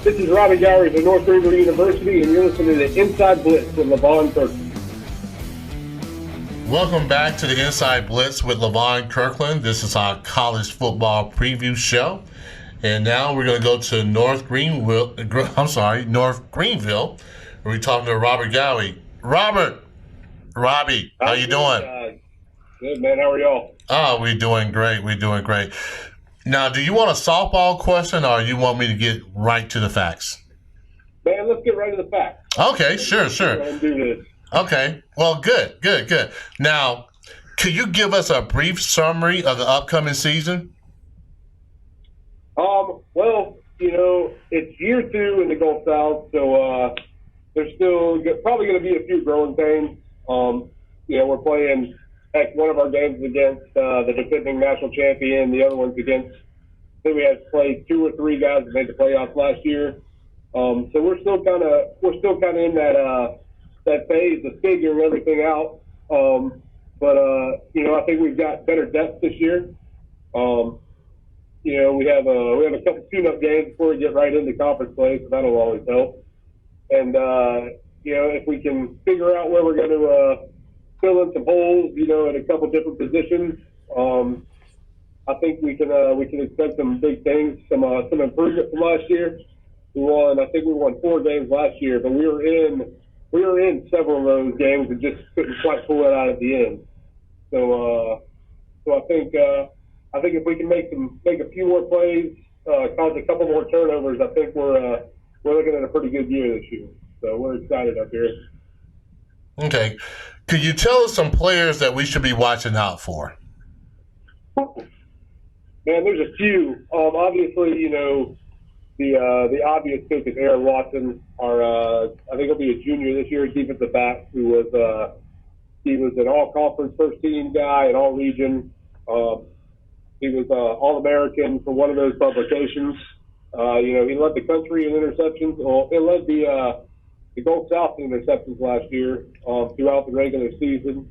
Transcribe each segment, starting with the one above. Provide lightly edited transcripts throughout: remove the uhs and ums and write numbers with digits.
This is Robbie Gawrys of North Greenville University, and you're listening to Inside Blitz with Levon Kirkland. Welcome back to the Inside Blitz with Levon Kirkland. This is our college football preview show. And now we're going to go to North Greenville, where we're talking to Robert Gawrys. Robbie, how you doing? Good, man. How are y'all? Oh, we're doing great. Now, do you want a softball question, or you want me to get right to the facts? Man, let's get right to the facts. Okay, sure. Let's do this. Okay, well, good. Now, could you give us a brief summary of the upcoming season? Well, it's year 2 in the Gulf South, so there's still probably going to be a few growing pains. We're playing. Heck, one of our games is against the defending national champion. The other one's against, I think we had played 2 or 3 guys that made the playoffs last year. So we're still kind of in that phase of figuring everything out. But I think we've got better depth this year. We have a couple tune-up games before we get right into conference play, so that'll always help. And if we can figure out where we're going to fill in some holes, at a couple different positions. I think we can expect some big things, some improvement from last year. I think we won 4 games last year, but we were in several of those games and just couldn't quite pull it out at the end. So I think if we can make a few more plays, cause a couple more turnovers, I think we're looking at a pretty good year this year. So we're excited up here. Okay. Could you tell us some players that we should be watching out for? Man, there's a few. Obviously, the obvious pick is Aaron Watson. I think he'll be a junior this year, defensive back, who was he was an all-conference first-team guy, an all-region. He was All-American for one of those publications. He led the country in interceptions. Well, he led the Gulf South interceptions last year throughout the regular season.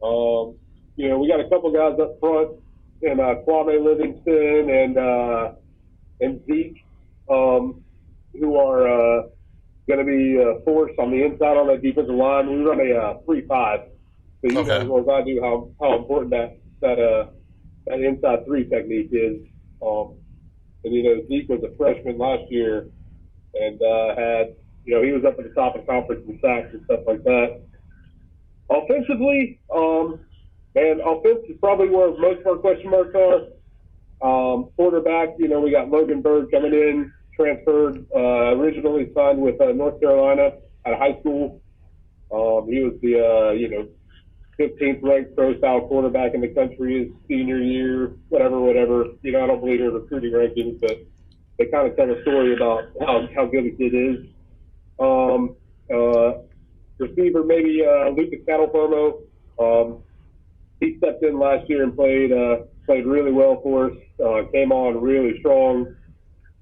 We got a couple guys up front, and Kwame Livingston and Zeke, who are going to be a force on the inside on that defensive line. We run a 3-5, so you know as well as I do how important that inside 3 technique is. Zeke was a freshman last year and had. He was up at the top of the conference in sacks and stuff like that. Offensively, offense is probably where most of our question marks are. Quarterback, we got Logan Bird coming in, transferred, originally signed with North Carolina out of high school. He was the, 15th ranked pro-style quarterback in the country his senior year, whatever. I don't believe in recruiting rankings, but they kind of tell a story about how good a kid is. Receiver, maybe Lucas Catalfomo. He stepped in last year and played really well for us. Came on really strong.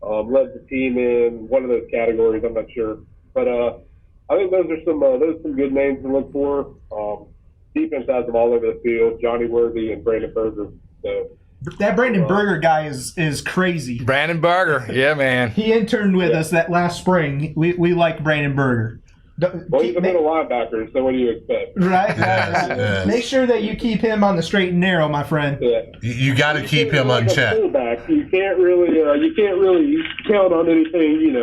Led the team in one of those categories. I'm not sure, but I think those are some good names to look for. Defense has them all over the field. Johnny Worthy and Brandon Berger. So. That Brandon Berger guy is crazy. Brandon Berger, yeah, man. He interned with us that last spring. We like Brandon Berger. Well, he's a middle linebacker, so what do you expect? Right. Yes. Make sure that you keep him on the straight and narrow, my friend. Yeah. You got to keep him unchecked. Fullback, you can't really count on anything,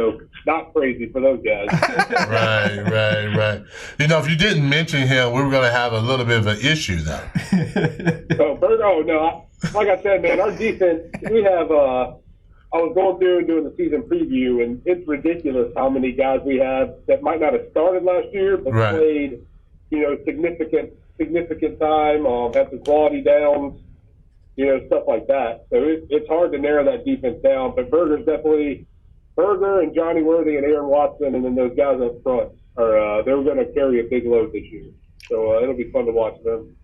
not crazy for those guys. Right. If you didn't mention him, we were going to have a little bit of an issue, though. Like I said, man, our defense, we have I was going through and doing the season preview, and it's ridiculous how many guys we have that might not have started last year, but played, significant time, had some quality downs, stuff like that. So it's hard to narrow that defense down. But Berger's definitely Berger and Johnny Worthy and Aaron Watson, and then those guys up front are they're going to carry a big load this year. So it'll be fun to watch them.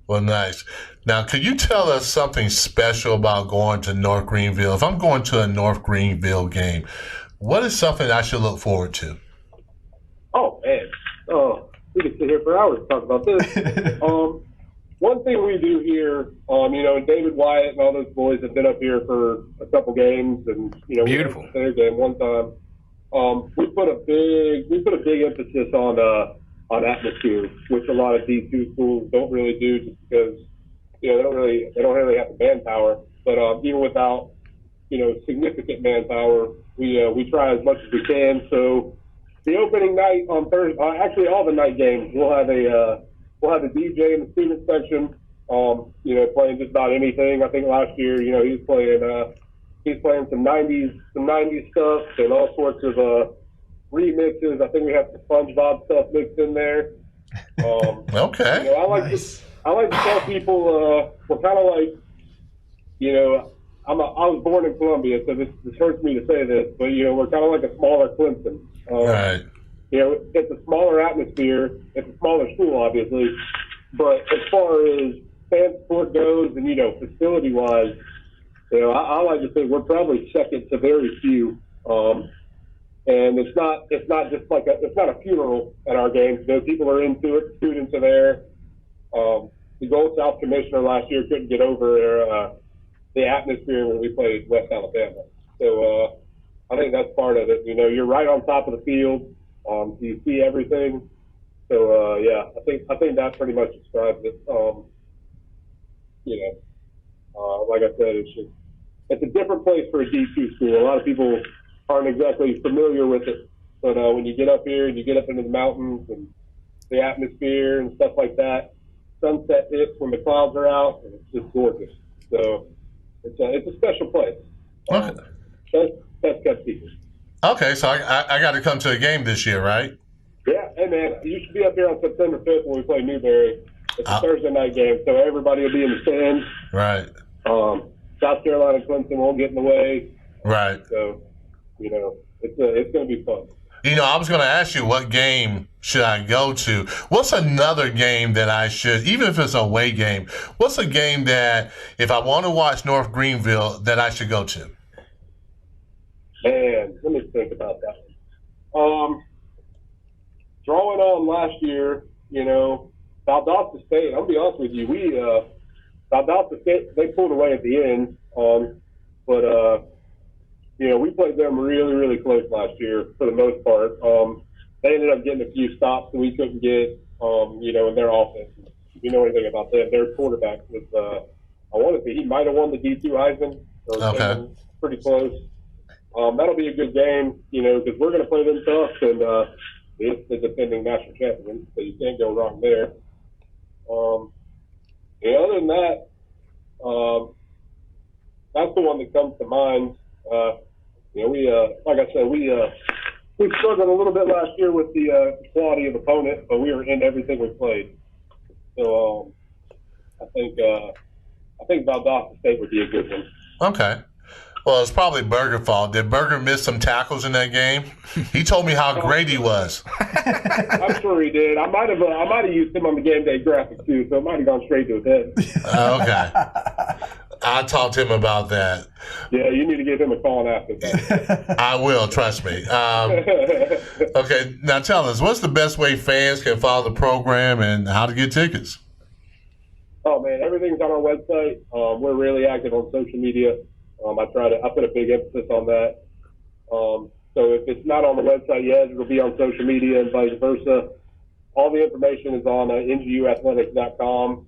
Well, nice. Now, could you tell us something special about going to North Greenville? If I'm going to a North Greenville game, what is something I should look forward to? Oh, man. We could sit here for hours to talk about this. one thing we do here, David Wyatt and all those boys have been up here for a couple games, and Beautiful. We went to their game one time. We put a big emphasis on atmosphere, which a lot of D2 schools don't really do, just because they don't really have the manpower. But even without significant manpower, we try as much as we can. So the opening night on Thursday, actually all the night games, we'll have a DJ in the student section, playing just about anything. I think last year, he was playing some 90s stuff and all sorts of remixes. I think we have some SpongeBob stuff mixed in there. Okay. I like to tell people we're kind of like, I was born in Columbia, so this hurts me to say this, but we're kind of like a smaller Clemson. Right. It's a smaller atmosphere. It's a smaller school, obviously, but as far as fan support goes, and facility-wise, I like to think we're probably second to very few. And it's not just like it's not a funeral at our games. People are into it. Students are there. The Gold South commissioner last year couldn't get over the atmosphere when we played West Alabama. So I think that's part of it. You're right on top of the field. So you see everything. So I think that pretty much describes it. Like I said, it's a different place for a D2 school. A lot of people aren't exactly familiar with it, but when you get up here and you get up into the mountains and the atmosphere and stuff like that, sunset hits when the clouds are out, and it's just gorgeous. So it's a special place. Okay. That's kept secret. Okay, so I got to come to a game this year, right? Yeah, hey man, you should be up here on September 5th when we play Newberry. It's a Thursday night game, so everybody will be in the stands. Right. South Carolina and Clemson won't get in the way. Right. So, it's going to be fun. I was going to ask you, what game should I go to? What's another game that I should, even if it's an away game, what's a game that, if I want to watch North Greenville, that I should go to? Man, let me think about that one. Drawing on last year, Valdosta State, I'll be honest with you, Valdosta State, they pulled away at the end, but we played them really, really close last year for the most part. They ended up getting a few stops that we couldn't get, in their offense. If you know anything about them, their quarterback was, I want to say he might have won the D2 Heisman. Okay. Pretty close. That'll be a good game, because we're going to play them tough, and it's the defending national champion, so you can't go wrong there. Other than that, that's the one that comes to mind. Like I said, we struggled a little bit last year with the quality of opponent, but we were in everything we played. So I think Valdosta State would be a good one. Okay. Well, it's probably Berger's fault. Did Berger miss some tackles in that game? He told me how great he was. I'm sure he did. I might have used him on the game day graphic too, so it might have gone straight to his head. Okay. I talked to him about that. Yeah, you need to give him a call and ask him that. I will, trust me. Okay, now tell us, what's the best way fans can follow the program and how to get tickets? Oh man, everything's on our website. We're really active on social media. I put a big emphasis on that. So if it's not on the website yet, it'll be on social media and vice versa. All the information is on NGUathletics.com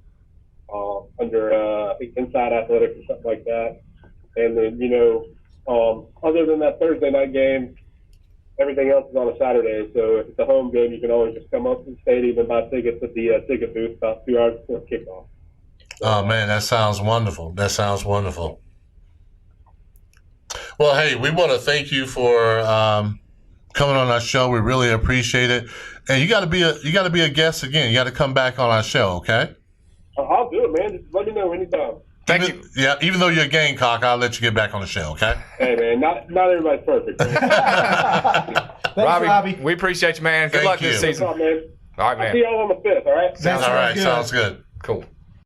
under I think Inside Athletics or something like that. And then other than that Thursday night game, everything else is on a Saturday. So if it's a home game, you can always just come up to the stadium and buy tickets at the ticket booth about 2 hours before kickoff. Oh man, that sounds wonderful. Well, hey, we want to thank you for coming on our show. We really appreciate it. And you got to be a guest again. You got to come back on our show, okay? I'll do it, man. Just let me know anytime. Thank you. Yeah, even though you're a Gamecock, I'll let you get back on the show, okay? Hey, man, not everybody's perfect. Man. Thanks, Robbie. We appreciate you, man. Good Thank luck you. this season. What's up, man? All right, I'll see man. y'all on the 5th, all right? Sounds All right, good. sounds good. Cool.